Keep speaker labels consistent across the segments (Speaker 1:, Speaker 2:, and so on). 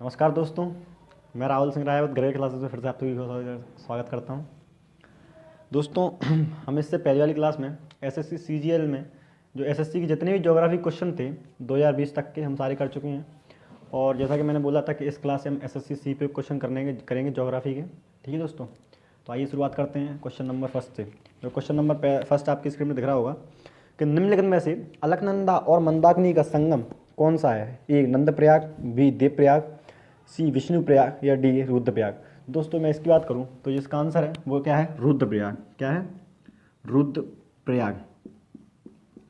Speaker 1: नमस्कार दोस्तों, मैं राहुल सिंह रायवत ग्रेड क्लासेस में फिर से आप सभी का स्वागत करता हूं। दोस्तों, हम इससे पहले वाली क्लास में एसएससी सीजीएल में जो एसएससी के जितने भी ज्योग्राफी क्वेश्चन थे 2020 तक के हम सारे कर चुके हैं। और जैसा कि मैंने बोला था कि इस क्लास से हम एसएससी सी पे क्वेश्चन करेंगे ज्योग्राफी के। ठीक है दोस्तों, तो आइए शुरुआत करते हैं क्वेश्चन नंबर फर्स्ट से। जो क्वेश्चन नंबर फर्स्ट आपकी स्क्रीन में दिख रहा होगा कि निम्नलिखित में से अलकनंदा और मंदाकिनी का संगम कौन सा है? ए नंदप्रयाग, बी देवप्रयाग, सी विष्णुप्रयाग या डी रुद्रप्रयाग। दोस्तों, मैं इसकी बात करूं तो जिसका आंसर है वो क्या है? रुद्रप्रयाग। क्या है? रुद्रप्रयाग।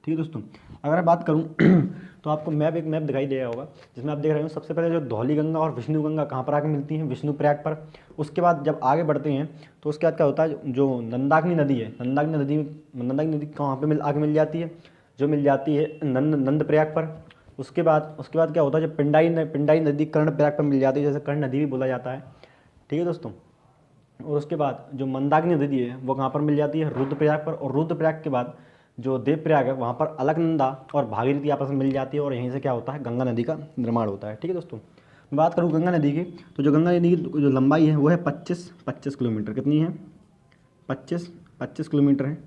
Speaker 1: ठीक है दोस्तों, अगर मैं बात करूं तो आपको एक मैप दिखाई दे रहा होगा जिसमें आप देख रहे हो सबसे पहले जो धौली गंगा और विष्णु गंगा कहाँ पर आके मिलती हैं? विष्णुप्रयाग पर। उसके बाद जब आगे बढ़ते हैं तो उसके बाद क्या होता है, जो नंदाकिनी नदी है, नंदाकिनी नदी कहाँ पे आके मिल जाती है? जो मिल जाती है नंदप्रयाग पर। उसके बाद क्या होता है, जब पिंडाई नदी कर्णप्रयाग पर मिल जाती है, जैसे कर्ण नदी भी बोला जाता है। ठीक है दोस्तों, और उसके बाद जो मंदाकिनी नदी है वो कहाँ पर मिल जाती है? रुद्रप्रयाग पर। और रुद्रप्रयाग के बाद जो देवप्रयाग है वहाँ पर अलकनंदा और भागीरथी आपस में मिल जाती है और यहीं से क्या होता है? गंगा नदी का निर्माण होता है। ठीक है दोस्तों, मैं बात करूँ गंगा नदी की, तो जो गंगा नदी की जो लंबाई है वो है 25 किलोमीटर। कितनी है? 25 किलोमीटर है।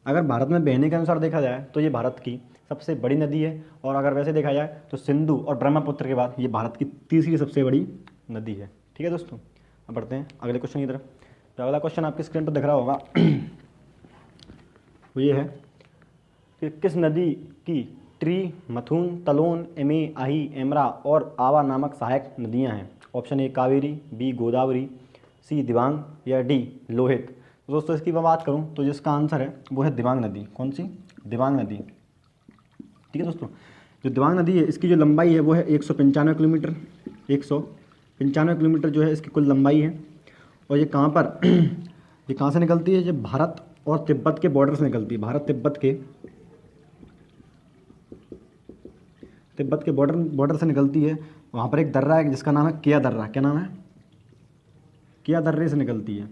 Speaker 1: अगर भारत में बहने के अनुसार देखा जाए तो ये भारत की सबसे बड़ी नदी है। और अगर वैसे देखा जाए तो सिंधु और ब्रह्मपुत्र के बाद ये भारत की तीसरी सबसे बड़ी नदी है। ठीक है दोस्तों, अब बढ़ते हैं अगले क्वेश्चन की तरफ। जो अगला क्वेश्चन आपकी स्क्रीन पर दिख रहा होगा वो ये है कि किस नदी की ट्री, मथुन, तलोन, एमे, आही, एमरा और आवा नामक सहायक नदियां हैं? Option A Kaveri, B Godavari, C Dibang या डी लोहित। तो दोस्तों, इसकी मैं बात करूं तो जिसका आंसर है वो है दिबांग नदी। कौन सी? दिबांग नदी। ठीक है दोस्तों, जो दिबांग नदी है इसकी जो लंबाई है वो है 195 किलोमीटर। 195 किलोमीटर जो है इसकी कुल लंबाई है। और ये कहाँ पर ये कहाँ से निकलती है? ये भारत और तिब्बत के बॉर्डर से निकलती है। भारत तिब्बत के बॉर्डर से निकलती है। वहाँ पर एक दर्रा है जिसका नाम है किया दर्रा। क्या नाम है? किया दर्रे से निकलती है।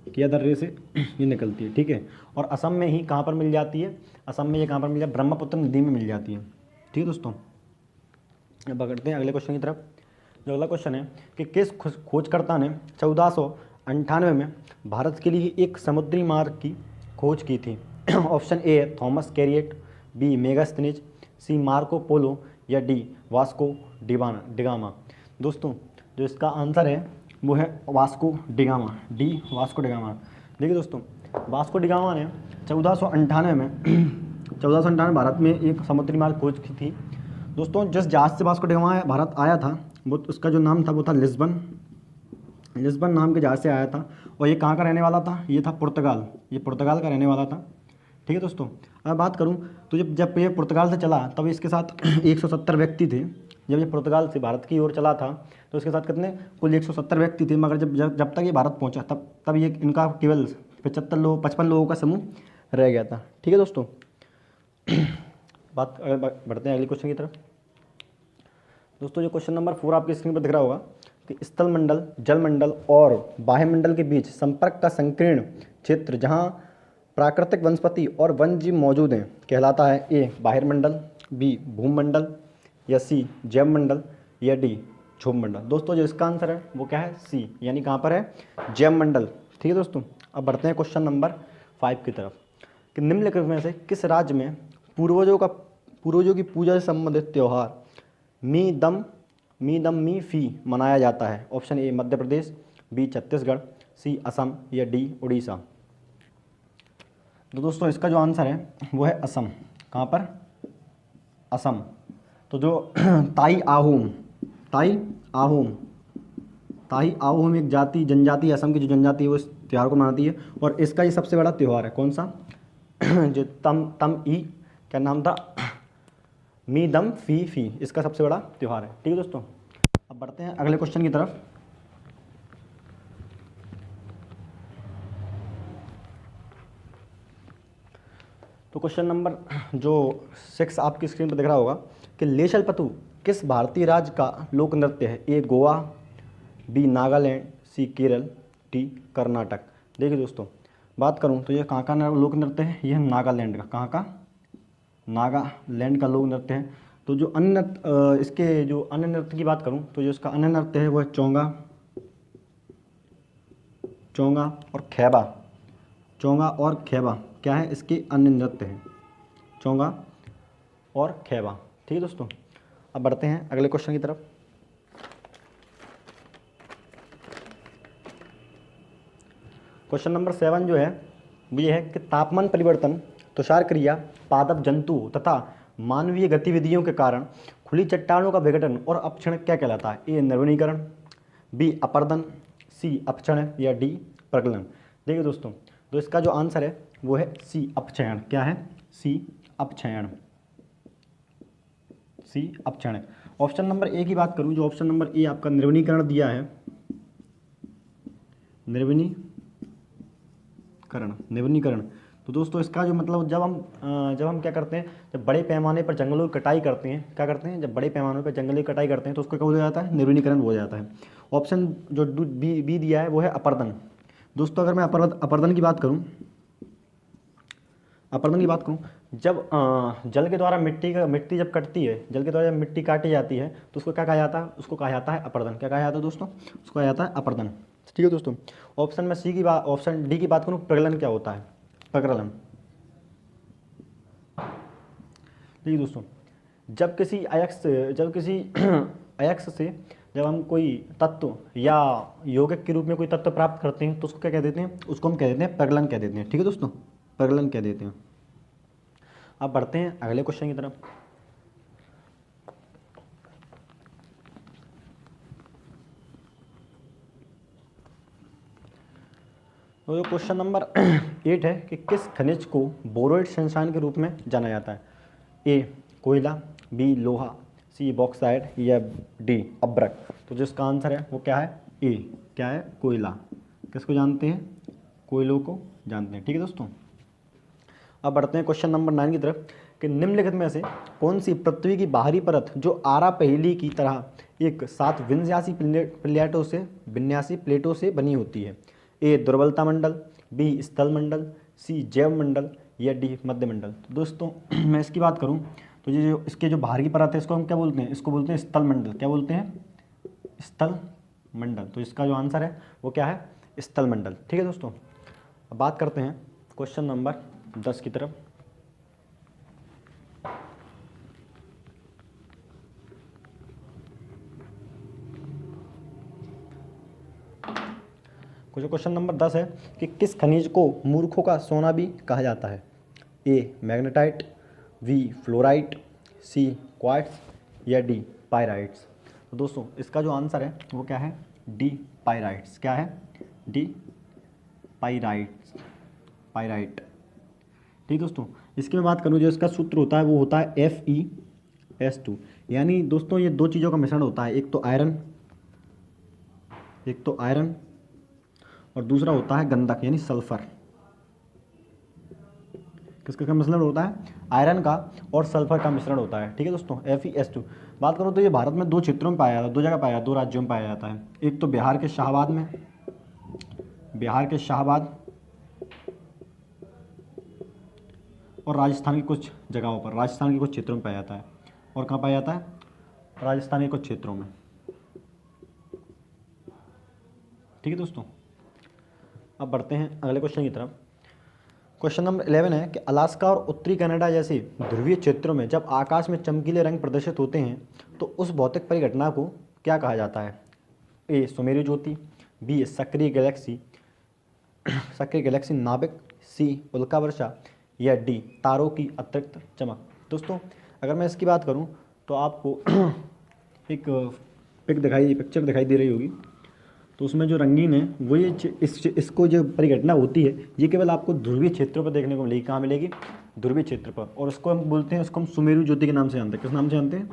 Speaker 1: किया दर्रे से ये निकलती है। ठीक है, और असम में ही कहाँ पर मिल जाती है? असम में ये कहाँ पर मिल जाती है? ब्रह्मपुत्र नदी में मिल जाती है। ठीक है दोस्तों, अब बढ़ते हैं अगले क्वेश्चन की तरफ। जो अगला क्वेश्चन है कि किस खोजकर्ता ने 1498 में भारत के लिए एक समुद्री मार्ग की खोज की थी? ऑप्शन ए है थॉमस कैरियट, बी मेगास्थनीज, सी मार्को पोलो या डी वास्को डिगामा। दोस्तों, जो इसका आंसर है वो है Vasco da Gama. D Vasco da Gama. देखिए दोस्तों, वास्को डिगामा ने 1498 में 1498 भारत में एक समुद्री मार्ग खोज की थी। दोस्तों, जिस जहाज से वास्को डिगामा भारत आया था वो उसका जो नाम था वो था लिस्बन नाम के जहाज से आया था। और ये कहाँ का रहने वाला था? ये था पुर्तगाल। ये पुर्तगाल का रहने वाला था। ठीक है दोस्तों, अगर बात करूँ तो जब ये पुर्तगाल से चला तब इसके साथ 170 व्यक्ति थे। जब ये पुर्तगाल से भारत की ओर चला था तो इसके साथ कितने? कुल 170 व्यक्ति थे। मगर जब तक ये भारत पहुंचा तब ये इनका केवल 55 लोगों का समूह रह गया था। ठीक है दोस्तों, बढ़ते हैं अगले क्वेश्चन की तरफ। दोस्तों, जो क्वेश्चन नंबर 4 आपकी स्क्रीन पर दिख रहा होगा कि स्थल मंडल, जल मंडल और वायुमंडल के बीच संपर्क का संकीर्ण क्षेत्र जहाँ प्राकृतिक वनस्पति और वन्य जीव मौजूद हैं कहलाता है? ए बाह्यमंडल, बी भूमंडल या सी जैवमंडल या डी क्षोभमंडल। दोस्तों, जो इसका आंसर है वो क्या है? सी, यानी कहाँ पर है? जैवमंडल। ठीक है दोस्तों, अब बढ़ते हैं क्वेश्चन नंबर 5 की तरफ कि निम्नलिखित में से किस राज्य में पूर्वजों की पूजा से संबंधित त्यौहार मी दम मी फी मनाया जाता है? Option A Madhya Pradesh, B Chhattisgarh, C Assam या डी उड़ीसा। तो दोस्तों, इसका जो आंसर है वो है असम। कहाँ पर? असम। तो जो ताई आहोम एक जनजाति असम की जो जनजाति है वो इस त्यौहार को मनाती है। और इसका ये सबसे बड़ा त्यौहार है। कौन सा? जो तम ई क्या नाम था? मी दम फी इसका सबसे बड़ा त्यौहार है। ठीक है दोस्तों, अब बढ़ते हैं अगले क्वेश्चन की तरफ। तो क्वेश्चन नंबर जो 6 आपकी स्क्रीन पर दिख रहा होगा कि लेशल पतु किस भारतीय राज्य का लोक नृत्य है? ए गोवा, बी नागालैंड, सी केरल, डी कर्नाटक। देखिए दोस्तों, बात करूं तो ये कहाँ का लोक नृत्य है? ये नागालैंड का। कहाँ का? नागालैंड का लोक नृत्य है। तो जो अन्य इसके जो अन्य नृत्य की बात करूं तो जो इसका अन्य नृत्य है वो है चोंगा, चोंगा और खैबा। चोंगा और खैबा क्या है, इसके अन्य नृत्य हैं, चोंगा और खैबा। ठीक है दोस्तों, अब बढ़ते हैं अगले क्वेश्चन की तरफ। क्वेश्चन नंबर 7 जो है वो ये है कि तापमान परिवर्तन, तुषार क्रिया, पादप जंतु तथा मानवीय गतिविधियों के कारण खुली चट्टानों का विघटन और अपक्षण क्या कहलाता है? ए नवीनीकरण, बी अपर्दन, सी अपक्षण या डी प्रगलन। देखिए दोस्तों, तो इसका जो आंसर है वो है सी अपक्षयण। क्या है? सी अपक्षयण, सी अपक्षण। ऑप्शन नंबर ए की बात करूं, जो ऑप्शन नंबर ए आपका निर्वनीकरण दिया है, निर्वनीकरण। तो दोस्तों इसका जो मतलब जब हम क्या करते हैं, जब बड़े पैमाने पर जंगलों की कटाई करते हैं, क्या करते हैं, जब बड़े पैमाने पर जंगलों की कटाई करते हैं तो उसको क्या हो जाता है? निर्वनीकरण हो जाता है। ऑप्शन जो बी दिया है वो है अपर्दन। दोस्तों अगर मैं अपर्दन की बात करूँ, जब जल के द्वारा मिट्टी जब कटती है, जल के द्वारा जब मिट्टी काटी जाती है तो उसको क्या कहा जाता है? उसको कहा जाता है अपर्दन। क्या कहा जाता है दोस्तों? उसको कहा जाता है अपर्दन। ठीक है दोस्तों, ऑप्शन डी की बात करूँ, प्रगलन क्या होता है? प्रगलन। देखिए दोस्तों, जब किसी अयस्क से जब हम कोई तत्व या यौगिक के रूप में कोई तत्व प्राप्त करते हैं तो उसको क्या कह देते हैं? उसको हम कह देते हैं प्रगलन कह देते हैं। ठीक है दोस्तों, प्रगलन कह देते हैं। अब बढ़ते हैं अगले क्वेश्चन की तरफ। तो जो क्वेश्चन नंबर 8 है कि किस खनिज को बोरोइड संशान के रूप में जाना जाता है? ए कोयला, बी लोहा, सी बॉक्साइट या डी अब्रक। तो जिसका आंसर है वो क्या है? ए। क्या है? कोयला। किसको जानते हैं? कोयलों को जानते हैं। ठीक है दोस्तों, अब बढ़ते हैं क्वेश्चन नंबर 9 की तरफ कि निम्नलिखित में से कौन सी पृथ्वी की बाहरी परत जो आरा पहेली की तरह एक साथ विन्यासी प्लेटों से बनी होती है? ए दुर्बलता मंडल, बी स्थल मंडल, सी जैव मंडल या डी मध्य मंडल। तो दोस्तों मैं इसकी बात करूं तो ये जो इसके जो बाहरी परत है इसको हम क्या बोलते हैं? इसको बोलते हैं स्थल मंडल। क्या बोलते हैं? स्थल मंडल। तो इसका जो आंसर है वो क्या है? स्थल मंडल। ठीक है दोस्तों, अब बात करते हैं क्वेश्चन नंबर 10 की तरफ। जो क्वेश्चन नंबर 10 है कि किस खनिज को मूर्खों का सोना भी कहा जाता है? ए मैग्नेटाइट, बी फ्लोराइट, सी क्वार्ट्ज या डी पायराइट्स। तो दोस्तों इसका जो आंसर है वो क्या है? D pyrites. क्या है? D pyrites, pyrite. ठीक दोस्तों, इसकी मैं बात करूँ, जो इसका सूत्र होता है वो होता है FeS2। यानी दोस्तों ये दो चीज़ों का मिश्रण होता है, एक तो आयरन और दूसरा होता है गंधक यानी सल्फर। किसका मिश्रण होता है? आयरन का और सल्फर का मिश्रण होता है। ठीक है दोस्तों, FeS2। बात करो तो ये भारत में दो क्षेत्रों में पाया जाता है, दो जगह पाया जाता है, दो राज्यों में पाया जाता है। एक तो बिहार के शाहाबाद और राजस्थान की कुछ जगहों पर, राजस्थान के कुछ क्षेत्रों में पाया जाता है। और कहाँ पाया जाता है? राजस्थान के कुछ क्षेत्रों में। ठीक है दोस्तों, अब बढ़ते हैं अगले क्वेश्चन की तरफ। क्वेश्चन नंबर 11 है कि अलास्का और उत्तरी कनाडा जैसे ध्रुवीय क्षेत्रों में जब आकाश में चमकीले रंग प्रदर्शित होते हैं तो उस भौतिक परिघटना को क्या कहा जाता है? ए सुमेरु ज्योति, बी सक्रिय गैलेक्सी नाभिक, सी उल्का वर्षा या डी तारों की अतिरिक्त चमक। दोस्तों अगर मैं इसकी बात करूं तो आपको एक पिक्चर दिखाई दे रही होगी। तो उसमें जो रंगीन है वो ये इसको जो परिघटना होती है ये केवल आपको ध्रुवीय क्षेत्रों पर देखने को मिलेगी। कहाँ मिलेगी? ध्रुवीय क्षेत्र पर। और उसको हम बोलते हैं, उसको हम सुमेरु ज्योति के नाम से जानते हैं। किस नाम से जानते हैं?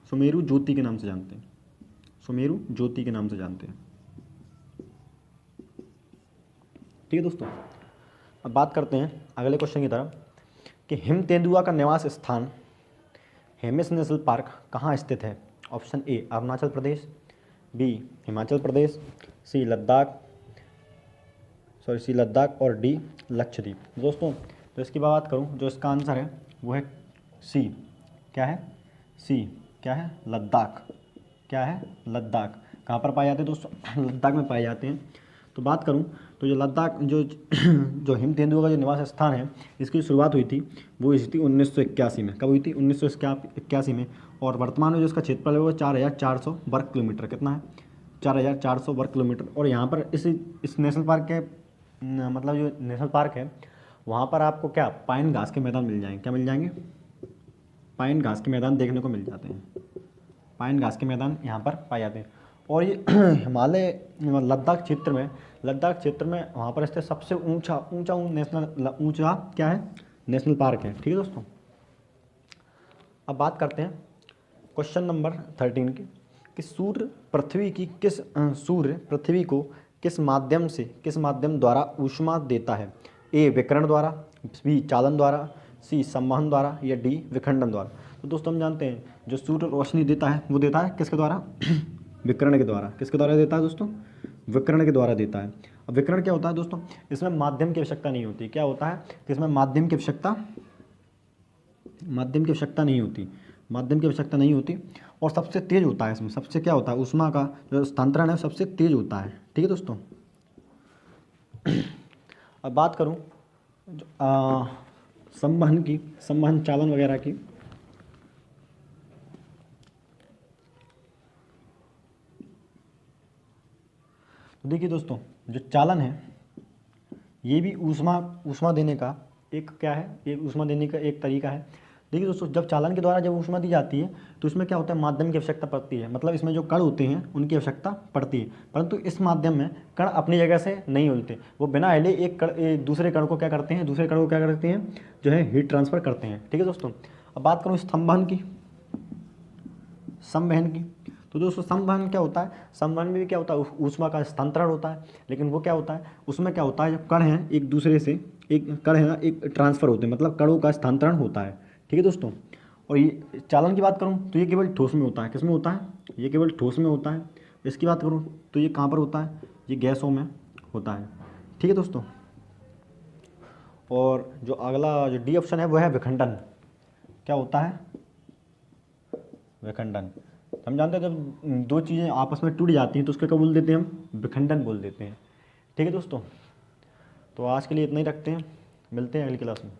Speaker 1: सुमेरु ज्योति के नाम से जानते हैं। सुमेरु ज्योति के नाम से जानते हैं। ठीक है दोस्तों, अब बात करते हैं अगले क्वेश्चन की तरफ कि हिम तेंदुआ का निवास स्थान हेमिस नेशनल पार्क कहाँ स्थित है? Option A Arunachal Pradesh, B Himachal Pradesh, C Ladakh और डी लक्षद्वीप। दोस्तों तो इसकी बात करूं, जो इसका आंसर है वो है सी। क्या है? सी, क्या है? लद्दाख। क्या है? लद्दाख। कहाँ पर पाए जाते हैं दोस्तों? लद्दाख में पाए जाते हैं। तो बात करूँ तो जो लद्दाख जो जो हिम तेंदुआ का जो निवास स्थान है, इसकी शुरुआत हुई थी वो हुई थी 1981 में। कब हुई थी? 1981 में। और वर्तमान में जो इसका क्षेत्रफल है वो 4,400 वर्ग किलोमीटर। कितना है? 4,400 वर्ग किलोमीटर। और यहाँ पर इस नेशनल पार्क के मतलब जो नेशनल पार्क है वहाँ पर आपको क्या पाइन घास के मैदान मिल जाएंगे। क्या मिल जाएंगे? पाइन घास के मैदान देखने को मिल जाते हैं। पाइन घास के मैदान यहाँ पर पाए जाते हैं। और ये हिमालय लद्दाख क्षेत्र में वहाँ पर स्थित सबसे ऊंचा क्या है? नेशनल पार्क है। ठीक है दोस्तों। अब बात करते हैं क्वेश्चन नंबर 13 की कि सूर्य पृथ्वी को किस माध्यम द्वारा ऊष्मा देता है? ए विकिरण द्वारा, बी चालन द्वारा, सी संवहन द्वारा या डी विखंडन द्वारा। तो दोस्तों हम जानते हैं जो सूर्य रोशनी देता है वो देता है किसके द्वारा? विकिरण के द्वारा। किसके द्वारा देता है दोस्तों? विकिरण के द्वारा देता है। अब विकिरण क्या होता है दोस्तों? इसमें माध्यम की आवश्यकता नहीं होती। क्या होता है कि इसमें माध्यम की आवश्यकता नहीं होती और सबसे तेज होता है। इसमें सबसे क्या होता है? ऊष्मा का जो स्थानांतरण है सबसे तेज होता है। ठीक है दोस्तों। अब बात करूं संवहन चालन वगैरह की। तो देखिए दोस्तों जो चालन है ये भी ऊष्मा देने का एक क्या है? ये ऊष्मा देने का एक तरीका है। देखिए दोस्तों जब चालन के द्वारा जब ऊष्मा दी जाती है तो इसमें क्या होता है? माध्यम की आवश्यकता पड़ती है। मतलब इसमें जो कण होते हैं उनकी आवश्यकता पड़ती है। परंतु इस माध्यम में कण अपनी जगह से नहीं हिलते, वो बिना हिले एक दूसरे कण को क्या करते हैं? जो है हीट ट्रांसफ़र करते हैं। ठीक है दोस्तों। अब बात करूँ संवहन की। तो दोस्तों संवहन क्या होता है? संवहन में भी क्या होता है? ऊष्मा का स्थानांतरण होता है। लेकिन वो क्या होता है? उसमें क्या होता है? जब कण हैं एक दूसरे से एक कण है ना एक ट्रांसफ़र होते हैं, मतलब कणों का स्थानांतरण होता है। ठीक है दोस्तों। और ये चालन की बात करूँ तो ये केवल ठोस में होता है। किस में होता है? ये केवल ठोस में होता है। इसकी बात करूँ तो ये कहाँ पर होता है? ये गैसों में होता है। ठीक है दोस्तों। और जो अगला जो डी ऑप्शन है वो है विखंडन। क्या होता है? विखंडन। हम जानते हैं जब दो चीज़ें आपस में टूट जाती हैं तो उसको क्या बोल देते हैं? हम विखंडन बोल देते हैं। ठीक है दोस्तों। तो आज के लिए इतना ही रखते हैं, मिलते हैं अगली क्लास में।